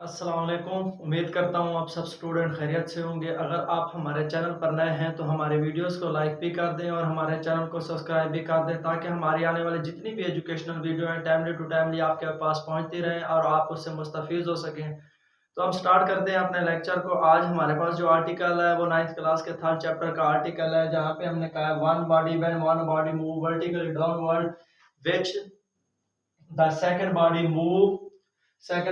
अस्सलाम वालेकुम। उम्मीद करता हूँ आप सब स्टूडेंट खैरियत से होंगे। अगर आप हमारे चैनल पर नए हैं तो हमारे वीडियोस को लाइक भी कर दें और हमारे चैनल को सब्सक्राइब भी कर दें ताकि हमारी आने वाली जितनी भी एजुकेशनल वीडियो हैं टाइमली टू टाइमली आपके पास पहुँचती रहें और आप उससे मुस्तफ़ीज़ हो सकें। तो हम स्टार्ट करते हैं अपने लेक्चर को। आज हमारे पास जो आर्टिकल है वो 9th क्लास के 3rd चैप्टर का आर्टिकल है, जहाँ पे हमने कहा है one body when one body move vertically downward which the second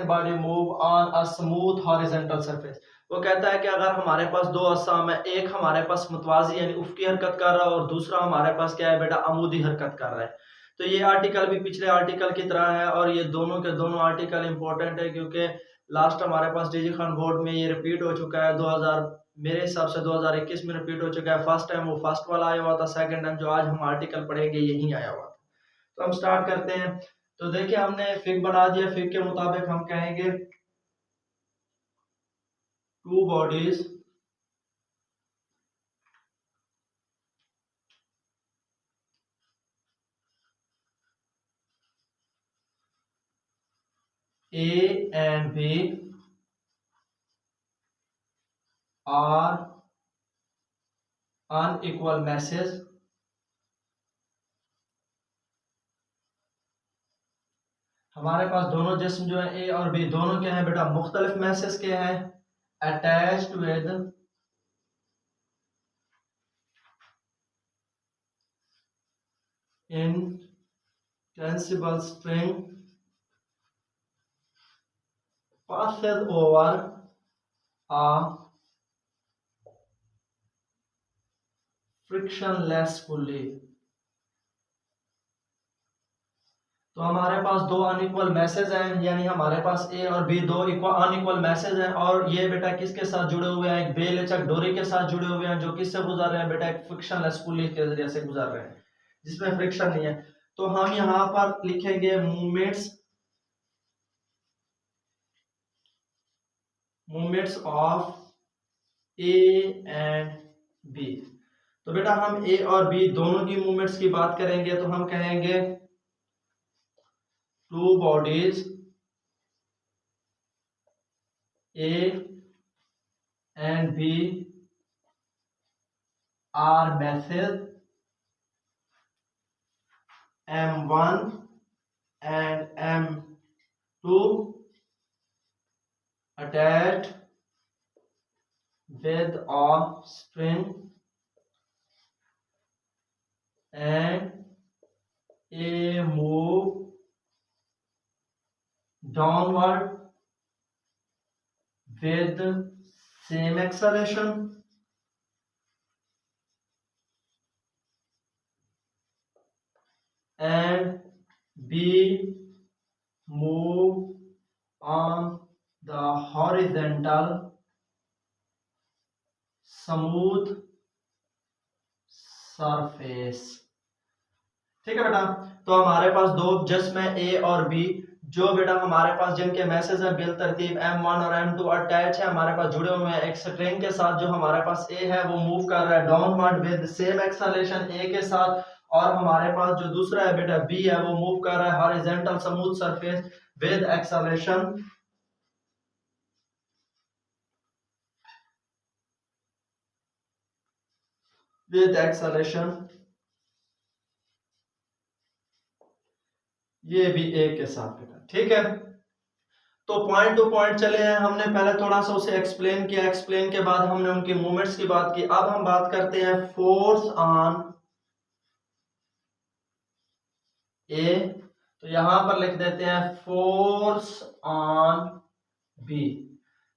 body move on a smooth horizontal surface. वो कहता है कि अगर हमारे पास दो अजसाम है, एक हमारे पास मुतवाज़ी यानी उफ़क़ी हरकत कर रहा है और दूसरा हमारे पास क्या है बेटा, अमूदी हरकत कर रहा है। तो ये आर्टिकल भी पिछले आर्टिकल की तरह है और ये दोनों के दोनों आर्टिकल इंपॉर्टेंट है क्योंकि लास्ट हमारे पास डीजी खान बोर्ड में ये रिपीट हो चुका है। 2000 मेरे हिसाब से 2021 में रिपीट हो चुका है। फर्स्ट टाइम वो फर्स्ट वाला आया हुआ था, सेकंड टाइम जो आज हम आर्टिकल पढ़ेंगे यही आया हुआ था। तो हम स्टार्ट करते हैं। तो देखिए हमने फिग बना दिया। फिग के मुताबिक हम कहेंगे two bodies A and B are unequal masses हमारे पास दोनों जिस्म जो है ए और बी दोनों क्या है बेटा, मुख्तलिफ मैसेज के हैं। Attached with inextensible string passes over a frictionless pulley। तो हमारे पास दो अनइक्वल मैसेज हैं, यानी हमारे पास ए और बी दो अनइक्वल मैसेज हैं और ये बेटा किसके साथ जुड़े हुए हैं, एक बेलचक डोरी के साथ जुड़े हुए हैं जो किससे गुजर रहे हैं बेटा, एक फ्रिक्शनलेस पुली के जरिए से गुजर रहे हैं जिसमें फ्रिक्शन नहीं है। तो हम यहाँ पर लिखेंगे movements of A and B. तो बेटा हम ए और बी दोनों की मूवमेंट्स की बात करेंगे तो हम कहेंगे two bodies A and B are masses M1 and M2 attached with a string and A move downward with same acceleration and B move on the horizontal smooth surface। ठीक है बेटा, तो हमारे पास दो जिस्म है ए और बी, जो बेटा हमारे पास जिनके मैसेज है बिल तरतीब M1 और M2 अटैच है, हमारे पास जुड़े हुए हैं एक स्ट्रिंग के साथ। जो हमारे पास ए है वो मूव कर रहा है डाउनवर्ड विद सेम एक्सेलरेशन ए के साथ, और हमारे पास जो दूसरा है बेटा बी है वो मूव कर रहा है horizontal smooth surface with acceleration ये भी ए के साथ बेटा। ठीक है, तो पॉइंट टू पॉइंट चले हैं। हमने पहले थोड़ा सा उसे एक्सप्लेन किया, एक्सप्लेन के बाद हमने उनकी मूवमेंट्स की बात की। अब हम बात करते हैं फोर्स ऑन ए। तो यहां पर लिख देते हैं फोर्स ऑन बी।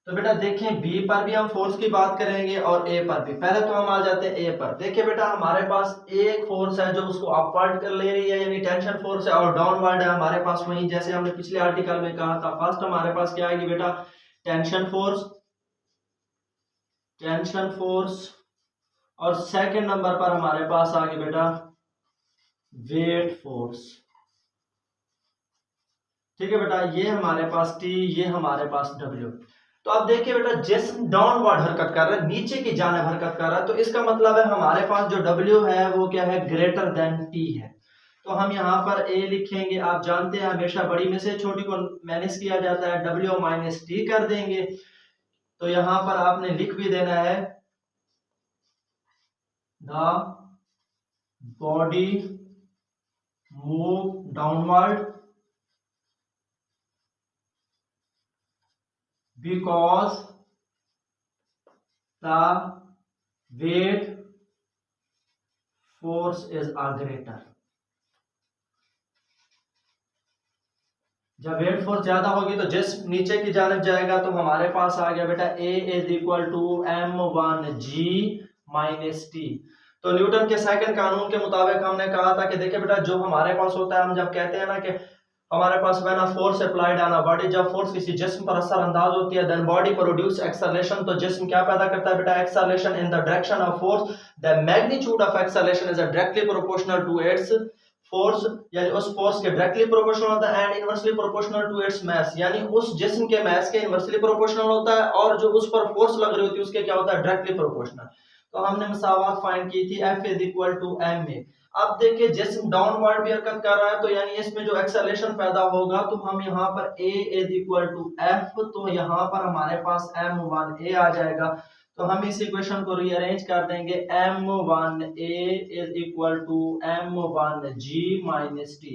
तो बेटा देखें बी पर भी हम फोर्स की बात करेंगे और ए पर भी। पहले तो हम आ जाते हैं ए पर। देखिए बेटा हमारे पास एक फोर्स है जो उसको अपवर्ड कर ले रही है यानी टेंशन फोर्स है, और डाउनवर्ड है हमारे पास वही जैसे हमने पिछले आर्टिकल में कहा था। फर्स्ट हमारे पास क्या आएगी बेटा, टेंशन फोर्स, और सेकंड नंबर पर हमारे पास आ गई बेटा वेट फोर्स। ठीक है बेटा, ये हमारे पास टी, ये हमारे पास डब्ल्यू। तो अब देखिए बेटा जिस्म डाउनवर्ड हरकत कर रहा है, नीचे की जानिब हरकत कर रहा है, तो इसका मतलब है हमारे पास जो डब्ल्यू है वो क्या है, ग्रेटर देन टी है। तो हम यहाँ पर ए लिखेंगे, आप जानते हैं हमेशा बड़ी में से छोटी को माइनस किया जाता है, W माइनस टी कर देंगे। तो यहाँ पर आपने लिख भी देना है the body move downward because the weight force is a greater। जब वेट फोर्स ज्यादा होगी तो जिस नीचे की जानब जाएगा, तो हमारे पास आ गया बेटा A is equal to m1g minus T. तो न्यूटन के सेकंड कानून के मुताबिक हमने कहा था कि देखिए बेटा, जो हमारे पास होता है, हम जब कहते हैं ना कि हमारे पास when a force applied on a body, जब फोर्स किसी जिस्म पर असर अंदाज होती है, देन बॉडी प्रोड्यूस एक्सेलरेशन। तो जिस्म क्या पैदा करता है बेटा? Acceleration in the direction of force. The magnitude of acceleration is directly proportional to its force, यानी उस फोर्स के डायरेक्टली प्रोपोर्शनल होता है, and inversely proportional to its mass, यानी उस जिस्म के मास के इनवर्सली प्रोपोर्शनल होता है, और जो उस पर फोर्स लग रही होती है उसके क्या होता है? Directly proportional. तो हमने मसावत फाइंड की थी F is equal to M में। अब देखिए जिस्म डाउनवर्ड भी हरकत कर रहा है, तो यानी इसमें जो एक्सेलरेशन पैदा होगा, तो हम यहाँ पर A is equal to F, तो यहाँ पर हमारे पास m1a आ जाएगा। तो हम इस इक्वेशन को रीअरेंज कर देंगे, m1a is equal to m1g minus T.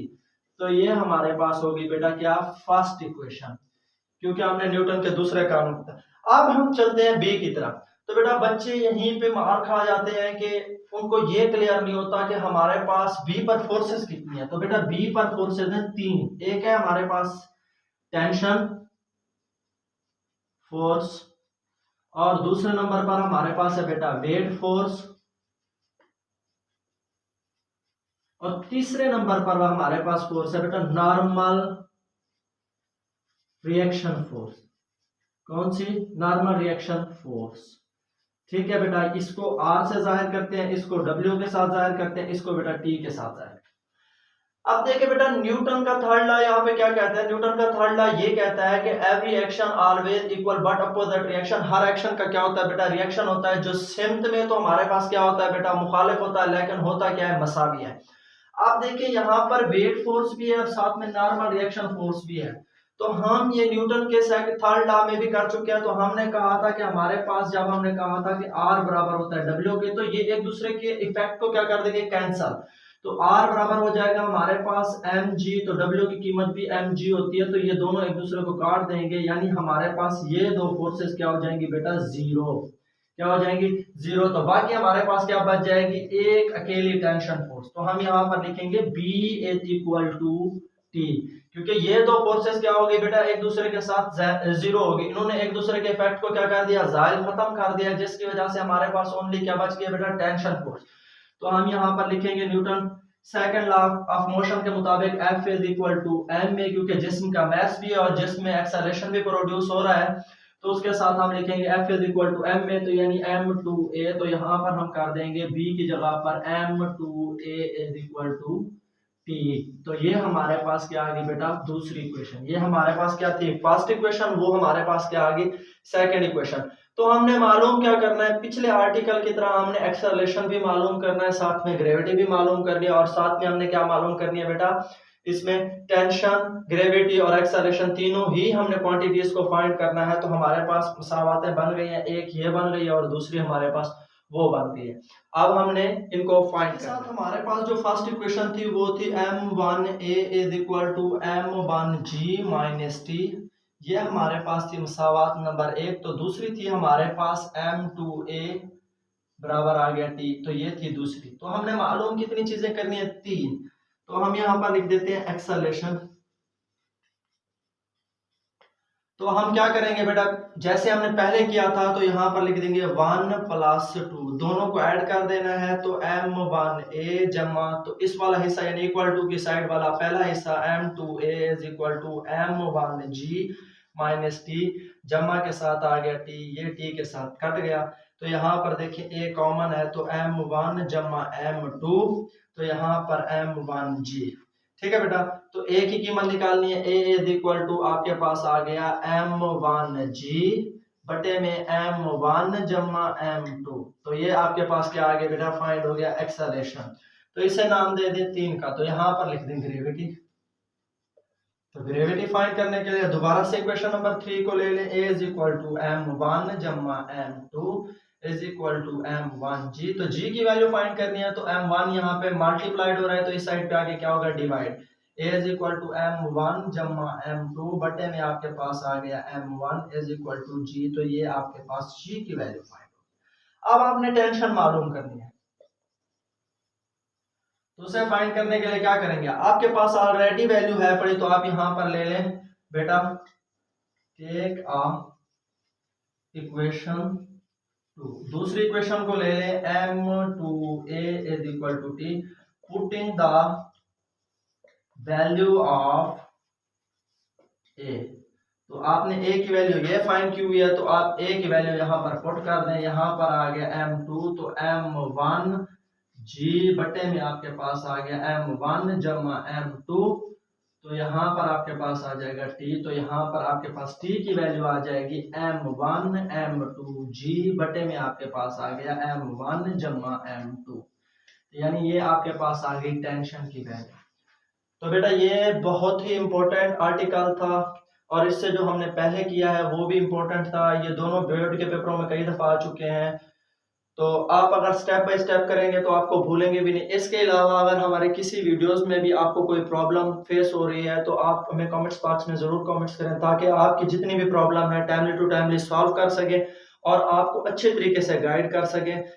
तो ये हमारे पास होगी बेटा क्या? फर्स्ट इक्वेशन, क्योंकि हमने न्यूटन के दूसरे कानून। अब हम चलते हैं बी की तरफ। तो बेटा बच्चे यहीं पे मार खा जाते हैं कि उनको ये क्लियर नहीं होता कि हमारे पास बी पर फोर्सेस कितनी है। तो बेटा बी पर फोर्सेस हैं 3। एक है हमारे पास टेंशन फोर्स, और दूसरे नंबर पर हमारे पास है बेटा वेट फोर्स, और तीसरे नंबर पर हमारे पास फोर्स है बेटा नॉर्मल रिएक्शन फोर्स। कौन सी? Normal reaction force. ठीक है बेटा, इसको R से जाहिर करते हैं, इसको W के साथ जाहिर करते हैं, इसको बेटा T के साथ जाहिर। अब देखिए बेटा न्यूटन का थर्ड लॉ यहाँ पे क्या कहता है? न्यूटन का थर्ड लॉ ये कहता है कि every action always equal but opposite reaction. Her action का क्या होता है बेटा? रिएक्शन होता है। जो सिम्त में तो हमारे पास क्या होता है बेटा? मुखालिफ होता है, लेकिन होता क्या है? मसावी है। आप देखिए यहाँ पर वेट फोर्स भी है और साथ में नॉर्मल रिएक्शन फोर्स भी है। तो हम ये न्यूटन के थर्ड लॉ में भी कर चुके हैं। तो हमने कहा था कि हमारे पास, जब हमने कहा था कि R बराबर होता है W के, तो ये एक दूसरे के इफेक्ट को क्या कर देंगे? कैंसल। तो R बराबर हो जाएगा हमारे पास mg, तो W की कीमत भी mg होती है, तो ये दोनों एक दूसरे को काट देंगे, यानी हमारे पास ये दो फोर्सेस क्या हो जाएंगी बेटा? जीरो। क्या हो जाएंगी? जीरो। तो बाकी हमारे पास क्या बच जाएगी? एक अकेली टेंशन फोर्स। तो हम यहाँ पर लिखेंगे B is equal to T, क्योंकि ये दो फोर्सेस क्या हो गई बेटा? एक दूसरे के साथ जीरो हो गई। इन्होंने एक दूसरे के इफेक्ट को क्या कर दिया? जायल खत्म कर दिया, जिसकी वजह से हमारे पास ओनली क्या बच गया बेटा? Tension force. तो हम यहाँ पर लिखेंगे Newton second law of motion के मुताबिक F is equal to m में, क्योंकि जिस्म का मास भी है और जिस्म में एक्सेलरेशन भी प्रोड्यूस हो रहा है, तो उसके साथ हम लिखेंगे F is equal to m में, तो यानी m2a। तो यहाँ पर हम कर देंगे B की जगह पर m2a is equal to T। तो ये हमारे पास क्या आ गई बेटा? दूसरी इक्वेशन। ये हमारे पास क्या थी? First equation. वो हमारे पास क्या आ गई? Second equation. तो हमने मालूम क्या करना है? पिछले आर्टिकल की तरह हमने एक्सेलरेशन भी मालूम करना है, साथ में ग्रेविटी भी मालूम करनी है, और साथ में हमने क्या मालूम करनी है बेटा? इसमें टेंशन, ग्रेविटी और एक्सेलरेशन तीनों ही हमने क्वांटिटीज को फाइंड करना है। तो हमारे पास मसावातें बन गई हैं, एक ये बन गई है और दूसरी हमारे पास वो बनती है। अब हमने इनको फाइंड करना है। हमारे पास जो फर्स्ट इक्वेशन थी वो थी m1a is equal to m1g minus T. ये हमारे पास थी मसावात नंबर 1। तो दूसरी थी हमारे पास m2a बराबर आ गया t। तो ये थी दूसरी। तो हमने मालूम कितनी चीजें करनी है? 3। तो हम यहाँ पर लिख देते हैं एक्सेलरेशन। तो हम क्या करेंगे बेटा? जैसे हमने पहले किया था, तो यहाँ पर लिख देंगे 1 प्लस 2, दोनों को ऐड कर देना है। तो m1a जमा, तो इस वाला हिस्सा यानी इक्वल टू की साइड वाला पहला हिस्सा m2a is equal to m1g minus T, जमा के साथ आ गया t, ये t के साथ कट गया। तो यहाँ पर देखिए a कॉमन है, तो m1 जमा m2, तो यहाँ पर m1g। ठीक है बेटा, तो a की कीमत निकालनी है। a इज इक्वल टू आपके पास आ गया m1g बटे में m1 जमा m2। तो ये आपके पास क्या आ गया बेटा? फाइंड हो गया एक्सेलरेशन। तो इसे नाम दे दें 3 का, तो यहाँ पर लिख दें ग्रेविटी। तो ग्रेविटी फाइंड करने के लिए दोबारा से इक्वेशन नंबर 3 को ले लें, a is equal to m1 जमा m2 is equal to m1g। तो g की वैल्यू फाइंड करनी है, तो m1 यहाँ पे मल्टीप्लाइड हो रहा है, तो इस साइड पे आके क्या होगा, divide. a is equal to m1 जमा m2 बटे में आपके पास आ गया m1 is equal to g। तो ये आपके पास g की वैल्यू फाइंड हो। अब आपने टेंशन मालूम करनी है, तो उसे फाइंड करने के लिए क्या करेंगे, आपके पास ऑलरेडी वैल्यू है पड़ी, तो आप यहां पर ले लें बेटा, टेक अ इक्वेशन 2, दूसरी इक्वेशन को ले लें m2a is equal to t, putting the value of a। तो आपने a की वैल्यू ये फाइंड की हुई है, तो आप a की वैल्यू यहां पर पुट कर दें। यहां पर आ गया m2, तो m1 g बटे में आपके पास आ गया m1 जमा m2, तो यहाँ पर आपके पास आ जाएगा t। तो यहाँ पर आपके पास t की वैल्यू आ जाएगी m1 m2 g बटे में आपके पास आ गया m1 जमा m2, यानी ये आपके पास आ गई टेंशन की वैल्यू। तो बेटा ये बहुत ही इंपॉर्टेंट आर्टिकल था, और इससे जो हमने पहले किया है वो भी इंपॉर्टेंट था। ये दोनों बोर्ड के पेपरों में कई दफा आ चुके हैं, तो आप अगर स्टेप बाय स्टेप करेंगे तो आपको भूलेंगे भी नहीं। इसके अलावा अगर हमारे किसी वीडियोस में भी आपको कोई प्रॉब्लम फेस हो रही है, तो आप हमें कमेंट्स बॉक्स में ज़रूर कमेंट्स करें, ताकि आपकी जितनी भी प्रॉब्लम है टाइमली टू टाइमली सॉल्व कर सके और आपको अच्छे तरीके से गाइड कर सके।